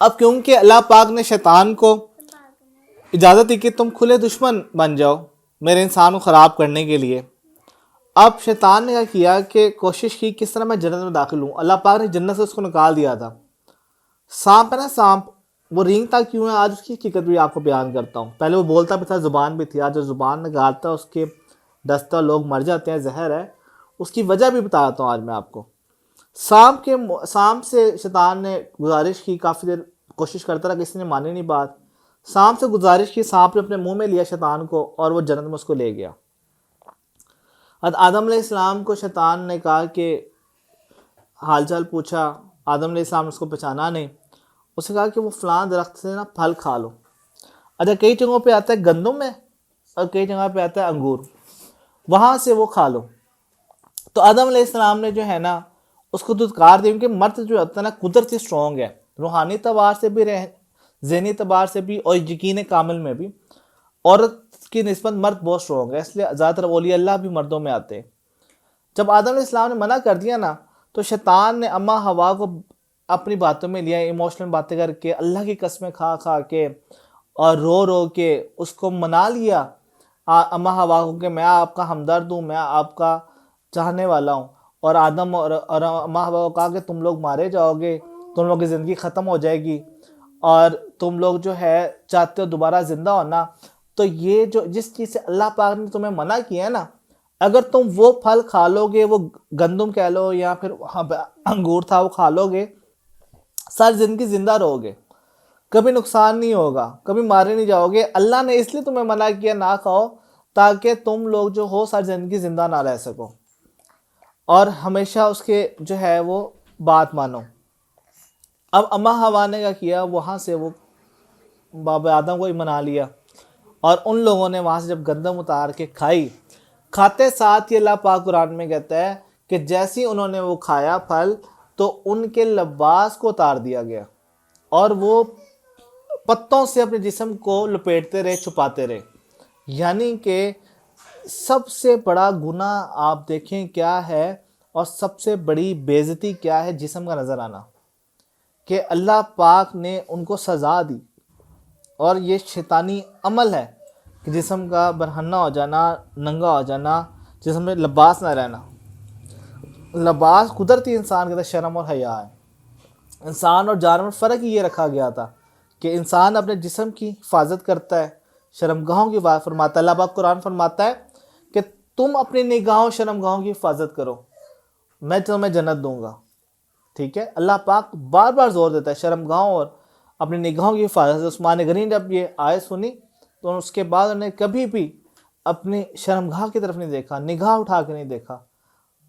اب کیونکہ اللہ پاک نے شیطان کو اجازت دی کہ تم کھلے دشمن بن جاؤ میرے انسان کو خراب کرنے کے لیے، اب شیطان نے کیا کیا کہ کوشش کی کس طرح میں جنت میں داخل ہوں. اللہ پاک نے جنت سے اس کو نکال دیا تھا. سانپ ہے نا، سانپ وہ رینگتا کیوں ہے، آج اس کی حقیقت بھی آپ کو بیان کرتا ہوں. پہلے وہ بولتا بھی تھا، زبان بھی تھی، آج جو زبان نکالتا ہے اس کے دستہ لوگ مر جاتے ہیں، زہر ہے. اس کی وجہ بھی بتاتا ہوں آج میں آپ کو. سانپ سے شیطان نے گزارش کی، کافی دیر کوشش کرتا رہا، کسی نے مانی نہیں بات. سانپ سے گزارش کی، سانپ نے اپنے منہ میں لیا شیطان کو اور وہ جنت میں اس کو لے گیا. حضرت آدم علیہ السلام کو شیطان نے کہا کہ حال چال پوچھا. آدم علیہ السلام نے اس کو پہچانا نہیں. اس نے کہا کہ وہ فلاں درخت سے نا پھل کھا لو. اچھا، کئی جگہوں پہ آتا ہے گندم میں اور کئی جگہ پہ آتا ہے انگور، وہاں سے وہ کھا لو. تو آدم علیہ السلام نے جو ہے نا اس کو دھتکار دی، کیونکہ مرد جو ہوتا ہے نا قدرتی اسٹرانگ ہے، روحانی اعتبار سے بھی، ذہنی اعتبار سے بھی، اور یقین کامل میں بھی. عورت کی نسبت مرد بہت اسٹرانگ ہے، اس لیے زیادہ تر اولیاء اللہ بھی مردوں میں آتے ہیں. جب آدم علیہ السلام نے منع کر دیا نا، تو شیطان نے اماں ہوا کو اپنی باتوں میں لیا، ایموشنل باتیں کر کے، اللہ کی قسمیں کھا کھا کے اور رو رو کے اس کو منا لیا اماں ہوا کو کہ میں آپ کا ہمدرد ہوں، میں آپ کا چاہنے والا ہوں. اور آدم اور اماں ہوا کو کہا کہ تم لوگ مارے جاؤ گے، تم لوگوں کی زندگی ختم ہو جائے گی، اور تم لوگ جو ہے چاہتے ہو دوبارہ زندہ ہونا. تو یہ جو جس چیز سے اللہ پاک نے تمہیں منع کیا ہے نا، اگر تم وہ پھل کھا لو گے، وہ گندم کہہ لو یا پھر وہاں پہ انگور تھا، وہ کھا لو گے، ساری زندگی زندہ رہو گے، کبھی نقصان نہیں ہوگا، کبھی مارے نہیں جاؤ گے. اللہ نے اس لیے تمہیں منع کیا نہ کھاؤ تاکہ تم لوگ جو ہو ساری زندگی زندہ نہ رہ سکو اور ہمیشہ اس کے جو ہے وہ بات مانو. اب اماں ہوا نے کیا کیا، وہاں سے وہ باب آدم کو ہی منا لیا، اور ان لوگوں نے وہاں سے جب گندم اتار کے کھائی، کھاتے ساتھ ہی اللہ پاک قرآن میں کہتا ہے کہ جیسی انہوں نے وہ کھایا پھل، تو ان کے لباس کو اتار دیا گیا اور وہ پتوں سے اپنے جسم کو لپیٹتے رہے، چھپاتے رہے. یعنی کہ سب سے بڑا گناہ آپ دیکھیں کیا ہے، اور سب سے بڑی بے عزتی کیا ہے، جسم کا نظر آنا. کہ اللہ پاک نے ان کو سزا دی، اور یہ شیطانی عمل ہے کہ جسم کا برہنہ ہو جانا، ننگا ہو جانا، جسم میں لباس نہ رہنا. لباس قدرتی انسان کے اندر شرم اور حیا ہے. انسان اور جانور فرق ہی یہ رکھا گیا تھا کہ انسان اپنے جسم کی حفاظت کرتا ہے، شرمگاہوں کی بات فرماتا ہے. اللہ پاک قرآن فرماتا ہے کہ تم اپنی نگاہوں شرمگاہوں کی حفاظت کرو، میں تمہیں جنت دوں گا. ٹھیک ہے، اللہ پاک بار بار زور دیتا ہے شرمگاہوں اور اپنی نگاہوں کی حفاظت. عثمان غنی نے جب یہ آیت سنی تو اس کے بعد انہیں کبھی بھی اپنی شرمگاہ کی طرف نہیں دیکھا، نگاہ اٹھا کے نہیں دیکھا.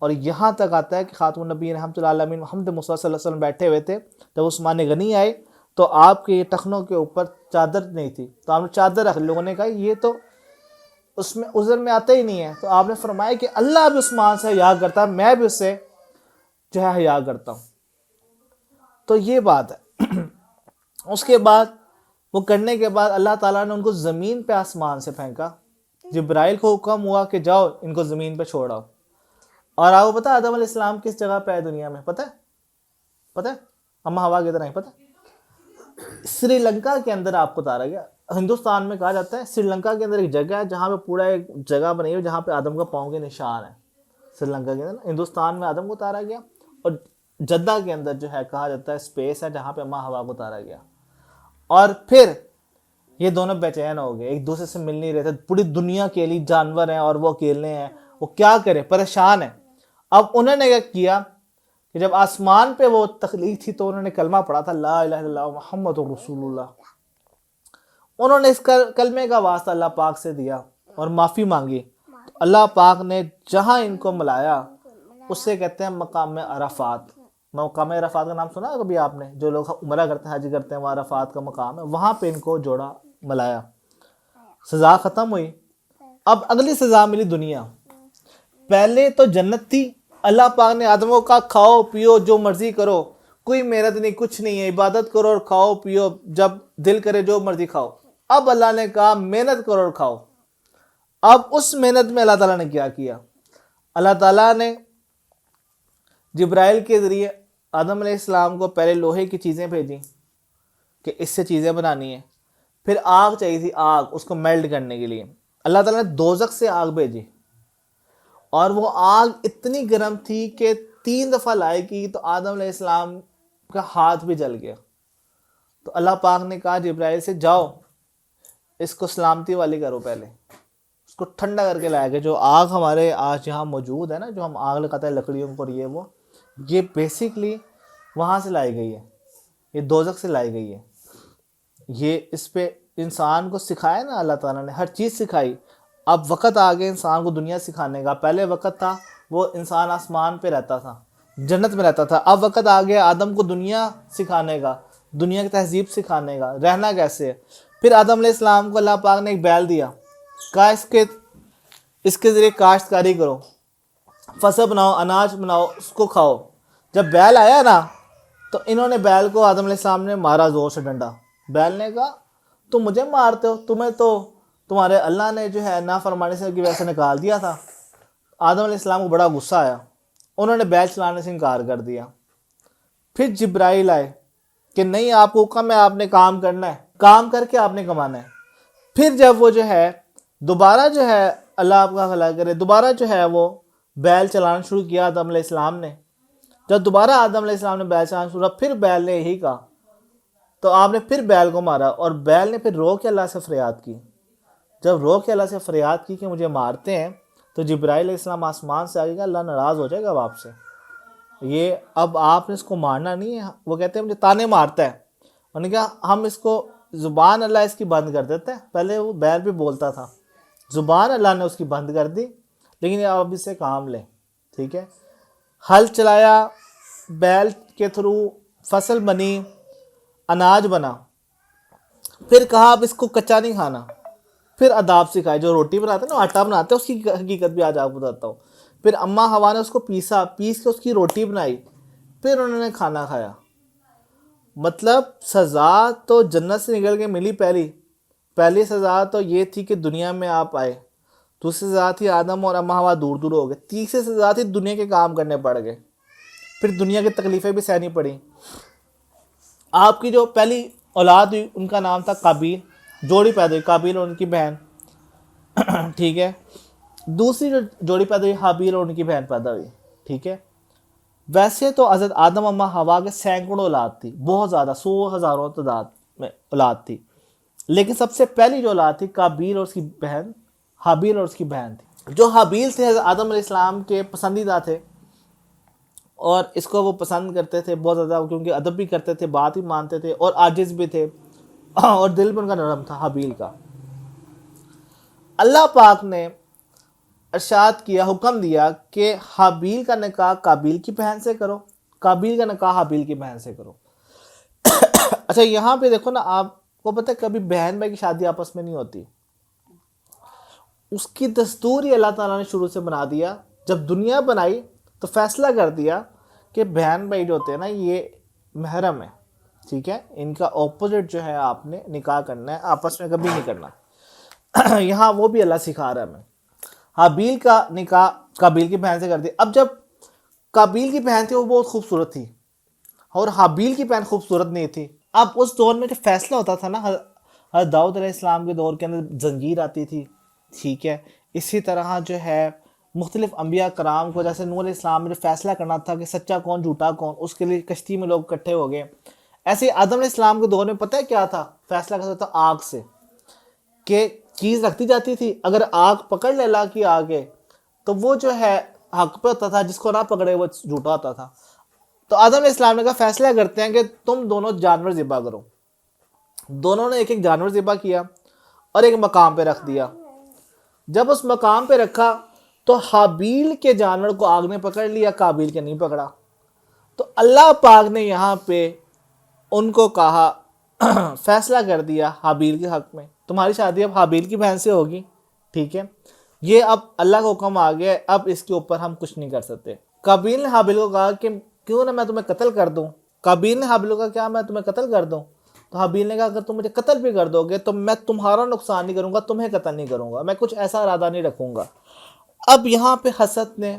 اور یہاں تک آتا ہے کہ خاتم النبی رحمۃ اللہ علیہ محمد مصطفیٰ صلی اللہ علیہ وسلم بیٹھے ہوئے تھے، جب عثمان غنی آئے تو آپ کے ٹخنوں کے اوپر چادر نہیں تھی، تو آپ نے چادر رکھ لی. لوگوں نے کہا یہ تو اس میں عذر میں آتا ہی نہیں ہے. تو آپ نے فرمایا کہ اللہ بھی عثمان سے حیا کرتا ہے، میں بھی اس سے جو ہے حیا کرتا ہوں. تو یہ بات ہے. اس کے بعد وہ کرنے کے بعد اللہ تعالیٰ نے ان کو زمین پہ آسمان سے پھینکا. جبرائیل کو حکم ہوا کہ جاؤ ان کو زمین پہ چھوڑاؤ. اور آپ کو پتہ ہے آدم علیہ السلام کس جگہ پہ ہے دنیا میں؟ پتہ ہے اماں ہوا کی طرح ہی پتہ ہے؟ سری لنکا کے اندر آپ کو اتارا گیا. ہندوستان میں کہا جاتا ہے سری لنکا کے اندر ایک جگہ ہے جہاں پہ پورا ایک جگہ بنی ہوئی جہاں پہ آدم کا پاؤں کے نشان ہے. سری لنکا کے اندر، ہندوستان میں آدم کو اتارا گیا. اور جدہ کے اندر جو ہے کہا جاتا ہے اسپیس ہے جہاں پہ اماں ہوا کو اتارا گیا. اور پھر یہ دونوں بے چین ہو گئے، ایک دوسرے سے مل نہیں رہے تھے. پوری دنیا کے لیے جانور ہیں اور وہ اکیلے ہیں، وہ کیا کرے، پریشان ہیں. اب انہوں نے کیا کیا کہ جب آسمان پہ وہ تخلیق تھی تو انہوں نے کلمہ پڑھا تھا، لا الہ الا اللہ محمد رسول اللہ. انہوں نے اس کلمے کا واسطہ اللہ پاک سے دیا اور معافی مانگی. اللہ پاک نے جہاں ان کو ملایا اس سے کہتے ہیں مقام عرفات. مقام عرفات کا نام سنا ہے کبھی آپ نے؟ جو لوگ عمرہ کرتے ہیں، حج کرتے ہیں، وہ عرفات کا مقام ہے، وہاں پہ ان کو جوڑا ملایا. سزا ختم ہوئی. اب اگلی سزا ملی دنیا. پہلے تو جنت تھی، اللہ پاک نے آدم کو کہا کھاؤ پیو جو مرضی کرو، کوئی محنت نہیں، کچھ نہیں ہے، عبادت کرو اور کھاؤ پیو، جب دل کرے جو مرضی کھاؤ. اب اللہ نے کہا محنت کرو اور کھاؤ. اب اس محنت میں اللہ تعالیٰ نے کیا کیا؟ اللہ تعالیٰ نے جبرائیل کے ذریعے آدم علیہ السلام کو پہلے لوہے کی چیزیں بھیجیں، کہ اس سے چیزیں بنانی ہیں. پھر آگ چاہیے تھی, آگ اس کو میلٹ کرنے کے لیے. اللہ تعالیٰ نے دوزخ سے آگ بھیجی, اور وہ آگ اتنی گرم تھی کہ 3 دفعہ لائے کی تو آدم علیہ السلام کا ہاتھ بھی جل گیا. تو اللہ پاک نے کہا جبرائیل سے, جاؤ اس کو سلامتی والی کرو, پہلے اس کو ٹھنڈا کر کے لایا گیا. جو آگ ہمارے آج یہاں موجود ہے نا, جو ہم آگ لگاتے ہیں لکڑیوں پر, یہ بیسکلی وہاں سے لائی گئی ہے, یہ دوزخ سے لائی گئی ہے. یہ اس پہ انسان کو سکھایا نا اللہ تعالیٰ نے, ہر چیز سکھائی. اب وقت آ گیا انسان کو دنیا سکھانے کا. پہلے وقت تھا وہ انسان آسمان پہ رہتا تھا, جنت میں رہتا تھا. اب وقت آ گیا آدم کو دنیا سکھانے کا, دنیا کی تہذیب سکھانے کا, رہنا کیسے ہے. پھر آدم علیہ السلام کو اللہ پاک نے ایک بیل دیا, کہا اس کے ذریعے کاشتکاری کرو, فصل بناؤ, اناج بناؤ, اس کو کھاؤ. جب بیل آیا نا تو انہوں نے بیل کو, آدم علیہ السلام نے مارا زور سے ڈنڈا. بیل نے کہا تم مجھے مارتے ہو, تمہیں تو تمہارے اللہ نے جو ہے نافرمانی سے کی وجہ سے نکال دیا تھا. آدم علیہ السلام کو بڑا غصہ آیا, انہوں نے بیل چلانے سے انکار کر دیا. پھر جبرائیل آئے کہ نہیں, آپ کو حکم ہے, آپ نے کام کرنا ہے, کام کر کے آپ نے کمانا ہے. پھر جب وہ جو ہے دوبارہ جو ہے, اللہ آپ کا بھلا کرے, دوبارہ جو ہے وہ بیل چلانا شروع کیا آدم علیہ السلام نے. جب دوبارہ آدم علیہ السلام نے بیل چلانا شروع, پھر بیل نے یہی کہا, تو آپ نے پھر بیل کو مارا. اور بیل نے پھر رو کے اللہ سے فریاد کی. جب رو کے اللہ سے فریاد کی کہ مجھے مارتے ہیں, تو جبرائیل علیہ السلام آسمان سے آگے گا, اللہ ناراض ہو جائے گا اب آپ سے, یہ اب آپ نے اس کو مارنا نہیں ہے. وہ کہتے ہیں مجھے تانے مارتا ہے. انہوں نے کہا ہم اس کو, زبان اللہ اس کی بند کر دیتے ہیں. پہلے وہ بیل بھی بولتا تھا, زبان اللہ نے اس کی بند کر دی, لیکن آپ اس سے کام لیں. ٹھیک ہے, ہل چلایا, بیل کے تھرو فصل بنی, اناج بنا. پھر کہا اب اس کو کچا نہیں کھانا. پھر آداب سکھائے, جو روٹی بناتے ہیں نا, آٹا بناتے ہیں, اس کی حقیقت بھی آج آپ کو بتاتا ہوں. پھر اماں ہوا نے اس کو پیس کے اس کی روٹی بنائی, پھر انہوں نے کھانا کھایا. مطلب سزا تو جنت سے نکل کے ملی. پہلی سزا تو یہ تھی کہ دنیا میں آپ آئے. دوسری سزا تھی آدم اور اماں ہوا دور دور ہو گئے. تیسری سزا تھی دنیا کے کام کرنے پڑ گئے, پھر دنیا کی تکلیفیں بھی سہنی پڑیں. آپ کی جو پہلی اولاد ہوئی ان کا نام تھا قابیل, جوڑی پیدا ہوئی قابیل اور ان کی بہن. ٹھیک ہے, دوسری جو جوڑی پیدا ہوئی حابیل اور ان کی بہن پیدا ہوئی. ٹھیک ہے, ویسے تو حضرت آدم اماں ہوا کے سینکڑوں اولاد تھی, بہت زیادہ, 100,000 تعداد میں اولاد تھی. لیکن سب سے پہلی جو اولاد تھی قابیل اور اس کی بہن, حابیل اور اس کی بہن تھی. جو حابیل تھے حضرت آدم علیہ السلام کے پسندیدہ تھے, اور اس کو وہ پسند کرتے تھے بہت زیادہ, کیونکہ ادب بھی کرتے تھے, بات بھی مانتے تھے, اور عاجز بھی تھے, اور دل بھی ان کا نرم تھا حابیل کا. اللہ پاک نے ارشاد کیا, حکم دیا کہ حابیل کا نکاح قابیل کی بہن سے کرو, قابیل کا نکاح حابیل کی بہن سے کرو. اچھا یہاں پہ دیکھو نا, آپ کو پتہ ہے کبھی بہن بھائی کی شادی آپس میں نہیں ہوتی. اس کی دستور ہی اللہ تعالیٰ نے شروع سے بنا دیا. جب دنیا بنائی تو فیصلہ کر دیا کہ بہن بھائی جو ہوتے ہیں نا, یہ محرم ہے. ٹھیک ہے, ان کا اپوزٹ جو ہے آپ نے نکاح کرنا ہے, آپس میں کبھی نہیں کرنا. یہاں وہ بھی اللہ سکھا رہا ہے ہمیں. حابیل کا نکاح قابیل کی بہن سے کر دیا. اب جب قابیل کی بہن تھی وہ بہت خوبصورت تھی, اور حابیل کی بہن خوبصورت نہیں تھی. اب اس دور میں جو فیصلہ ہوتا تھا نا, حضرت داؤد علیہ السلام کے دور کے اندر زنجیر آتی تھی. ٹھیک ہے, اسی طرح جو ہے مختلف انبیاء کرام کو, جیسے نوح علیہ السلام نے فیصلہ کرنا تھا کہ سچا کون جھوٹا کون, اس کے لیے کشتی میں لوگ اکٹھے ہو گئے. ایسے آدم علیہ السلام کے دور میں پتہ ہے کیا تھا, فیصلہ کرتا تھا آگ سے, کہ چیز رکھتی جاتی تھی, اگر آگ پکڑ لے اللہ کی آگ ہے تو وہ جو ہے حق پہ ہوتا تھا, جس کو نہ پکڑے وہ جھوٹا ہوتا تھا. تو آدم علیہ السلام نے کہا فیصلہ کرتے ہیں کہ تم دونوں جانور ذبح کرو. دونوں نے ایک جانور ذبح کیا اور ایک مقام پہ رکھ دیا. جب اس مقام پہ رکھا تو حابیل کے جانور کو آگ نے پکڑ لیا, قابیل کے نہیں پکڑا. تو اللہ پاک نے یہاں پہ ان کو کہا, فیصلہ کر دیا حابیل کے حق میں, تمہاری شادی اب حابیل کی بہن سے ہوگی. ٹھیک ہے, یہ اب اللہ کا حکم آ گیا, اب اس کے اوپر ہم کچھ نہیں کر سکتے. قابیل نے حابیل کو کہا کہ کیوں نہ میں تمہیں قتل کر دوں. قابیل نے حابیل کو کہا کیا میں تمہیں قتل کر دوں. تو حابیل نے کہا اگر تم مجھے قتل بھی کر دو گے تو میں تمہارا نقصان نہیں کروں گا, تمہیں قتل نہیں کروں گا, میں کچھ ایسا ارادہ نہیں رکھوں گا. اب یہاں پہ حسد نے